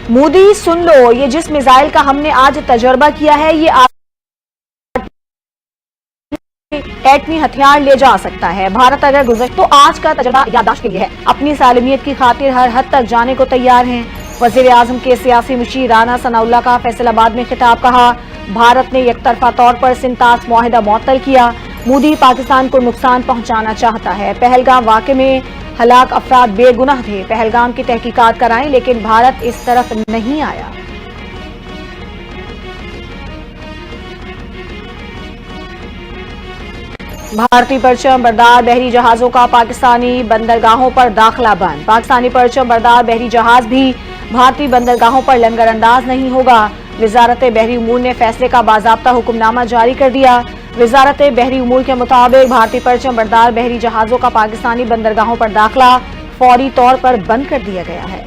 मोदी सुन लो, ये जिस मिसाइल का हमने आज तजर्बा किया है ये एटमी हथियार ले जा सकता है। भारत अगर गुजर तो आज का तजर्बा याददाश्त के लिए है, अपनी सालमियत की खातिर हर हद तक जाने को तैयार हैं। वजीर आजम के सियासी मुशीर राना सनाउल्लाह का फैसलाबाद में खिताब, कहा भारत ने एकतरफा तौर पर सिंतास मुआहिदा मुअत्तल किया। मोदी पाकिस्तान को नुकसान पहुंचाना चाहता है। पहलगाम वाक़े में हलाक अफराद बेगुनाह थे, पहलगाम की तहकीकात कराएं, लेकिन भारत इस तरफ नहीं आया। भारतीय परचम बरदार बहरी जहाजों का पाकिस्तानी बंदरगाहों पर दाखिला बंद। पाकिस्तानी परचम बरदार बहरी जहाज भी भारतीय बंदरगाहों पर लंगर अंदाज नहीं होगा। वजारत बहरी उमूर ने फैसले का बाज़ाब्ता हुक्मनामा जारी कर दिया। वजारत बहरी उमूर के मुताबिक भारतीय परचम बरदार बहरी जहाजों का पाकिस्तानी बंदरगाहों पर दाखिला फौरी तौर पर बंद कर दिया गया है।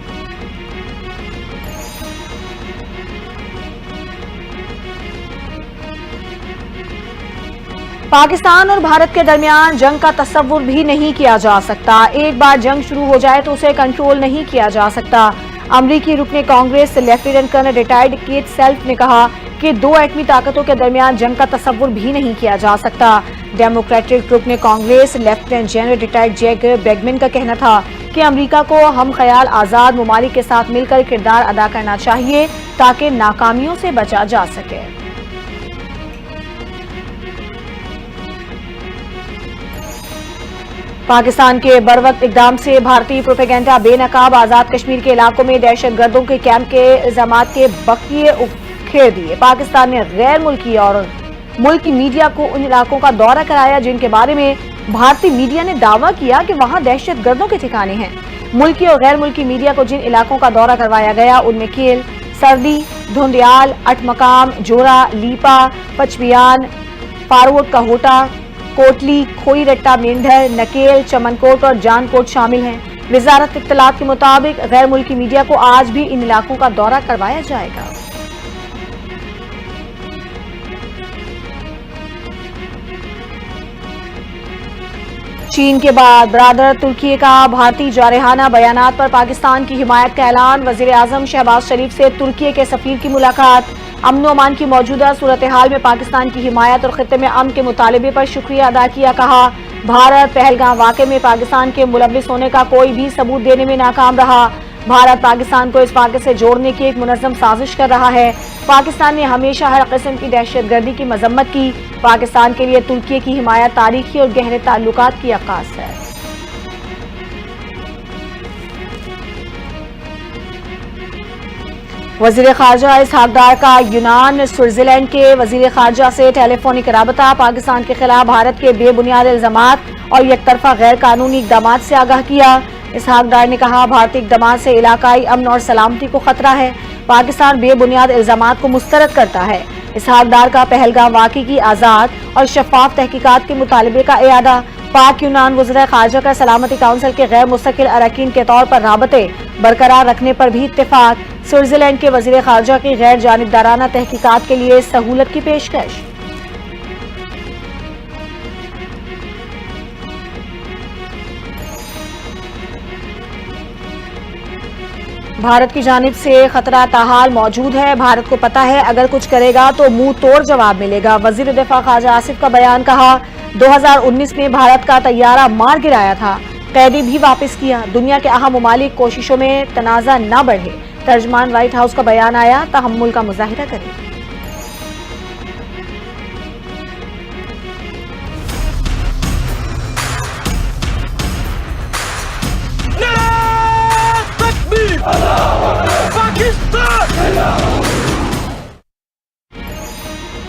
पाकिस्तान और भारत के दरमियान जंग का तस्वुर भी नहीं किया जा सकता। एक बार जंग शुरू हो जाए तो उसे कंट्रोल नहीं किया जा सकता। अमरीकी रुकने Congress lieutenant colonel retired Kate Self ने कहा कि दो एटमी ताकतों के दरमियान जंग का तस्वुर भी नहीं किया जा सकता। डेमोक्रेटिक रुकने Congress lieutenant general retired Jack Bregman का कहना था कि अमरीका को हम ख्याल आज़ाद ममालिक के साथ मिलकर किरदार अदा करना चाहिए ताकि नाकामियों से बचा जा सके। पाकिस्तान के बरवक्त इकदाम से भारतीय प्रोपेगेंडा बेनकाब आजाद कश्मीर के इलाकों में दहशत गर्दों के कैंप के इल्जामात के बकिए उखेड़ दिए। पाकिस्तान ने गैर मुल्की और मुल्की मीडिया को उन इलाकों का दौरा कराया जिनके बारे में भारतीय मीडिया ने दावा किया कि वहां दहशत गर्दों के ठिकाने हैं। मुल्की और गैर मुल्की मीडिया को जिन इलाकों का दौरा करवाया गया उनमें केल, सर्दी, धुंधियाल, अटमकाम, जोरा, लीपा, पचबियान, फारूक कहोटा, कोटली, खोई रट्टा, मेंढर, नकेल, चमनकोट और जानकोट शामिल हैं। वजारत इत्तलात के मुताबिक गैर मुल्की मीडिया को आज भी इन इलाकों का दौरा करवाया जाएगा। चीन के बाद बरादर तुर्की का भारतीय जारहाना बयानात पर पाकिस्तान की हिमायत का ऐलान। वजीर आजम शहबाज शरीफ से तुर्की के सफीर की मुलाकात। अमन और अमान की मौजूदा सूरत हाल में पाकिस्तान की हिमायत और खित्ते में अमन के मुतालबे पर शुक्रिया अदा किया। कहा भारत पहलगाम वाक़े में पाकिस्तान के मुलव्विस होने का कोई भी सबूत देने में नाकाम रहा। भारत पाकिस्तान को इस वाक़े से जोड़ने की एक मुनज़्ज़म साजिश कर रहा है। पाकिस्तान ने हमेशा हर किस्म की दहशतगर्दी की मजम्मत की। पाकिस्तान के लिए तुर्की की हिमायत तारीखी और गहरे ताल्लुकात की अक्कास है। वज़ीर ख़ारजा इसहाक़ डार का यूनान स्विट्ज़रलैंड के वज़ीर ख़ारजा से टेलीफोनिक राबता। पाकिस्तान के खिलाफ भारत के बेबुनियाद इल्ज़ामात और एकतरफा गैर कानूनी इक़दामात से आगाह किया। इसहाक़ डार ने कहा भारतीय इक़दामात से इलाकाई अमन और सलामती को खतरा है। पाकिस्तान बेबुनियाद इल्ज़ामात को मुस्तरद करता है। इसहाक़ डार का पहलगाम वाक़े की आज़ाद और शफाफ तहकीकात के मुतालबे का इयादा। पाक यूनान वज़ीर ख़ारजा का सलामती काउंसिल के गैर मुस्तकिल अरकान के तौर पर राबते बरकरार रखने पर भी इत्तेफाक। स्विट्ज़रलैंड के वज़ीर ख़ारजा की गैर जानिबदाराना तहकीकात के लिए सहूलत की पेशकश। भारत की जानिब से खतरा ताहाल मौजूद है। भारत को पता है अगर कुछ करेगा तो मुंह तोड़ जवाब मिलेगा। वज़ीर दिफा ख्वाजा आसिफ का बयान। कहा 2019 में भारत का तैयारा मार गिराया था, कैदी भी वापस किया। दुनिया के अहम ममालिक कोशिशों में तनाज़ा न बढ़े। तर्जमान व्हाइट हाउस का बयान आया, तहम्मुल का मुजाहिरा करें।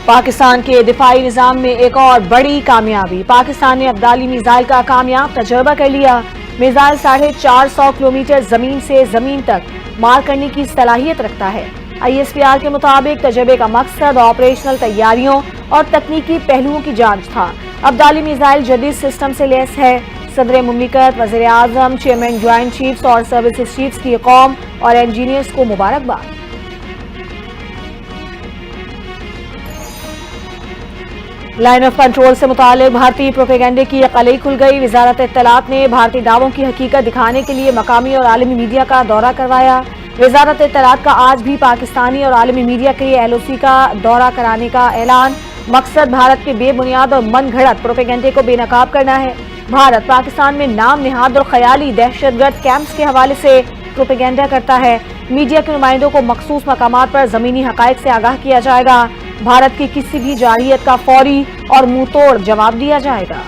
पाकिस्तान के दिफाई निजाम में एक और बड़ी कामयाबी। पाकिस्तान ने अब्दाली मिसाइल का कामयाब तजर्बा कर लिया। मिसाइल 450 किलोमीटर जमीन से जमीन तक मार करने की सलाहियत रखता है। ISPR के मुताबिक तजर्बे का मकसद ऑपरेशनल तैयारियों और तकनीकी पहलुओं की जांच था। अब्दाली मिसाइल जदीद सिस्टम से लैस है। सदर मुमलिकत, वज़ीर आज़म, चेयरमैन ज्वाइंट चीफ्स और सर्विसेज चीफ्स की कौम और इंजीनियर्स को मुबारकबाद। लाइन ऑफ कंट्रोल से मुतालिक भारतीय प्रोपेगेंडे की कलई खुल गई। वजारत इत्तलात ने भारतीय दावों की हकीकत दिखाने के लिए मकामी और आलमी मीडिया का दौरा करवाया। وزارت اطلاعات کا آج بھی پاکستانی اور عالمی میڈیا کے لیے LOC کا دورہ کرانے کا اعلان۔ مقصد بھارت کے بے بنیاد اور من گھڑت پروپیگنڈے کو بے نقاب کرنا ہے۔ بھارت پاکستان میں نام نہاد اور خیالی دہشت گرد کیمپس کے حوالے سے پروپیگنڈا کرتا ہے۔ میڈیا کے نمائندوں کو مخصوص مقامات پر زمینی حقائق سے آگاہ کیا جائے گا۔ بھارت کی کسی بھی جارحیت کا فوری اور منہ توڑ جواب دیا جائے گا۔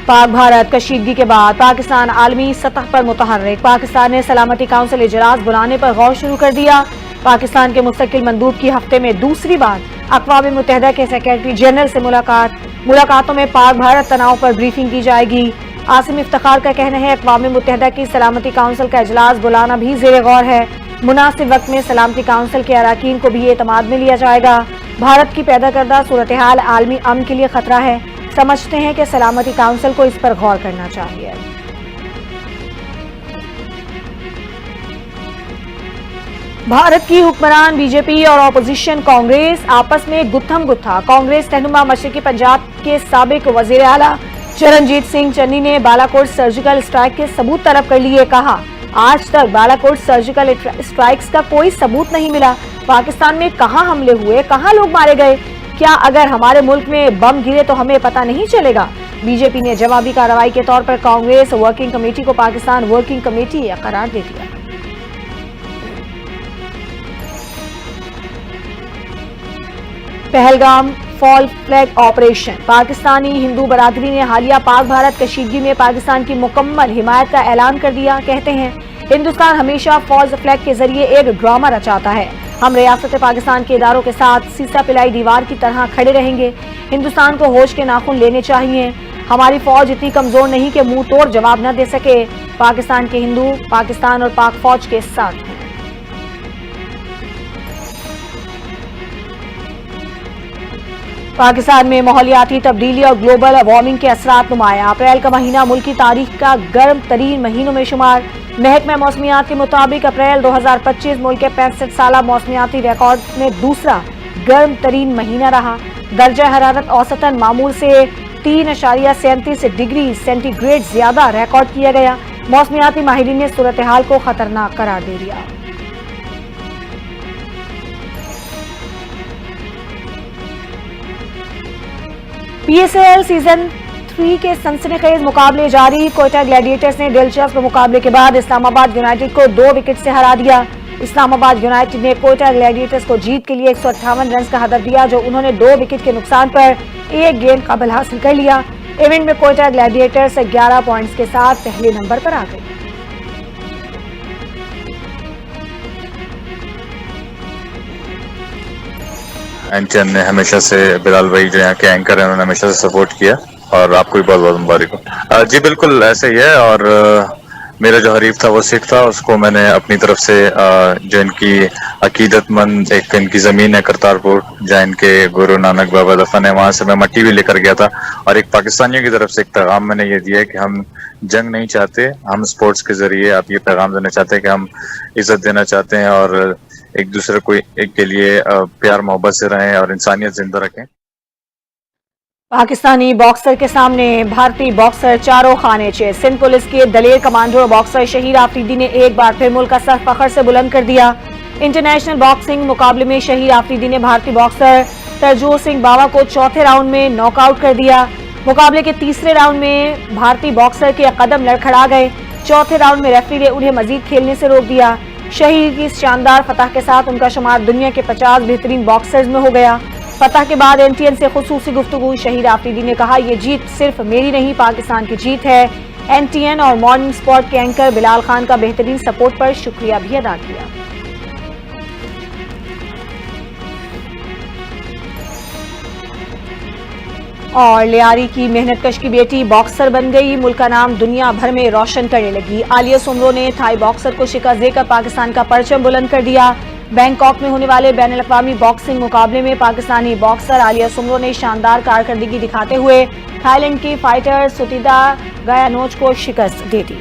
پاک بھارت کشیدگی کے بعد پاکستان عالمی سطح پر متحرک۔ پاکستان نے سلامتی کونسل اجلاس بلانے پر غور شروع کر دیا۔ پاکستان کے مستقل مندوب کی ہفتے میں دوسری بار اقوام متحدہ کے سیکرٹری جنرل سے ملاقاتوں میں پاک بھارت تناؤ پر بریفنگ کی جائے گی۔ عاصم افتخار کا کہنا ہے اقوام متحدہ کی سلامتی کونسل کا اجلاس بلانا بھی زیر غور ہے۔ مناسب وقت میں سلامتی کونسل کے اراکین کو بھی اعتماد میں لیا جائے گا۔ بھارت کی پیدا کردہ صورتحال عالمی امن کے لیے خطرہ ہے۔ سمجھتے ہیں کہ سلامتی کونسل کو اس پر غور کرنا چاہیے۔ بھارت کی حکمران BJP اور اپوزیشن کانگریس آپس میں گتھم گتھا۔ کانگریس رہنما مشرقی پنجاب کے سابق وزیر اعلیٰ چرنجیت سنگھ چنی نے بالاکوٹ سرجیکل اسٹرائک کے ثبوت طلب کر لیے۔ کہا آج تک بالاکوٹ سرجیکل اسٹرائکس کا کوئی ثبوت نہیں ملا۔ پاکستان میں کہاں حملے ہوئے، کہاں لوگ مارے گئے، کیا اگر ہمارے ملک میں بم گرے تو ہمیں پتہ نہیں چلے گا؟ BJP نے جوابی کارروائی کے طور پر کانگریس ورکنگ کمیٹی کو پاکستان ورکنگ کمیٹی قرار دے دیا۔ پہلگام فال فلیگ آپریشن۔ پاکستانی ہندو برادری نے حالیہ پاک بھارت کشیدگی میں پاکستان کی مکمل حمایت کا اعلان کر دیا۔ کہتے ہیں ہندوستان ہمیشہ فالز فلیگ کے ذریعے ایک ڈرامہ رچاتا ہے۔ ہم ریاست پاکستان کے اداروں کے ساتھ سیسا پلائی دیوار کی طرح کھڑے رہیں گے۔ ہندوستان کو ہوش کے ناخن لینے چاہیے۔ ہماری فوج اتنی کمزور نہیں کہ منہ توڑ جواب نہ دے سکے۔ پاکستان کے ہندو پاکستان اور پاک فوج کے ساتھ ہیں۔ پاکستان میں ماحولیاتی تبدیلی اور گلوبل وارمنگ کے اثرات نمایاں۔ اپریل کا مہینہ ملکی تاریخ کا گرم ترین مہینوں میں شمار۔ محکمہ موسمیات کے مطابق اپریل 2025 ملک کے 65 سالہ موسمیاتی ریکارڈ میں دوسرا گرم ترین مہینہ رہا۔ درجہ حرارت اوسطاً معمول سے 3.37 ڈگری سینٹی گریڈ زیادہ ریکارڈ کیا گیا۔ موسمیاتی ماہرین نے صورتحال کو خطرناک قرار دے دیا۔ PSL سیزن 3 کے سنسنی خیز مقابلے جاری۔ کوئٹہ گلیڈیٹرز نے دلچسپ مقابلے کے بعد اسلام آباد یونائیٹڈ کو 2 وکٹ سے ہرا دیا۔ اسلام آباد یونائیٹڈ نے کوئٹہ گلیڈیٹرز کو جیت کے لیے 158 رنز کا ہدف دیا، جو انہوں نے 2 وکٹ کے نقصان پر ایک گیند قبل حاصل کر لیا۔ ایونٹ میں کوئٹہ گلیڈیٹرز 11 پوائنٹس کے ساتھ پہلے نمبر پر آ گئی۔ NTN نے ہمیشہ سے بلال بھائی جو یہاں کے اینکر ہیں انہوں نے ہمیشہ سے سپورٹ کیا، اور آپ کو بھی بہت بہت مبارک ہو۔ جی بالکل ایسے ہی ہے، اور میرا جو حریف تھا وہ سکھ تھا، اس کو میں نے اپنی طرف سے جو ان کی عقیدت مند ایک ان کی زمین ہے کرتارپور، جہاں ان کے گرو نانک بابا دفن ہے، وہاں سے میں مٹی بھی لے کر گیا تھا، اور ایک پاکستانیوں کی طرف سے ایک پیغام میں نے یہ دیا ہے کہ ہم جنگ نہیں چاہتے، ہم سپورٹس کے ذریعے آپ یہ پیغام دینا چاہتے ہیں کہ ہم عزت دینا چاہتے ہیں، اور ایک دوسرے کو ایک کے لیے پیار محبت سے رہیں اور انسانیت زندہ رکھیں۔ پاکستانی باکسر کے سامنے بھارتی باکسر چاروں خانے چے۔ سندھ پولیس کے دلیر کمانڈر باکسر شہیر آفریدی نے ایک بار پھر ملک کا سر فخر سے بلند کر دیا۔ انٹرنیشنل باکسنگ مقابلے میں شہیر آفریدی نے بھارتی باکسر ترجوت سنگھ باوا کو چوتھے راؤنڈ میں ناک آؤٹ کر دیا۔ مقابلے کے تیسرے راؤنڈ میں بھارتی باکسر کے قدم لڑکھڑا گئے۔ چوتھے راؤنڈ میں ریفری نے انہیں مزید کھیلنے سے روک دیا۔ شہیر کی اس شاندار فتح کے ساتھ ان کا شمار دنیا کے 50 بہترین باکسرز میں ہو گیا۔ فتح کے بعد NTN سے خصوصی گفتگو شہیر آفریدی نے کہا، یہ جیت صرف میری نہیں پاکستان کی جیت ہے۔ NTN اور مارننگ سپورٹ کے اینکر بلال خان کا بہترین سپورٹ پر شکریہ بھی ادا کیا۔ اور لیاری کی محنت کش کی بیٹی باکسر بن گئی، ملک کا نام دنیا بھر میں روشن کرنے لگی۔ عالیہ سومرو نے تھائی باکسر کو شکست دے کر پاکستان کا پرچم بلند کر دیا۔ بینکاک میں ہونے والے بین الاقوامی باکسنگ مقابلے میں پاکستانی باکسر عالیہ سومرو نے شاندار کارکردگی دکھاتے ہوئے تھائی لینڈ کی فائٹر سوتیدا گایانوچ کو شکست دے دی۔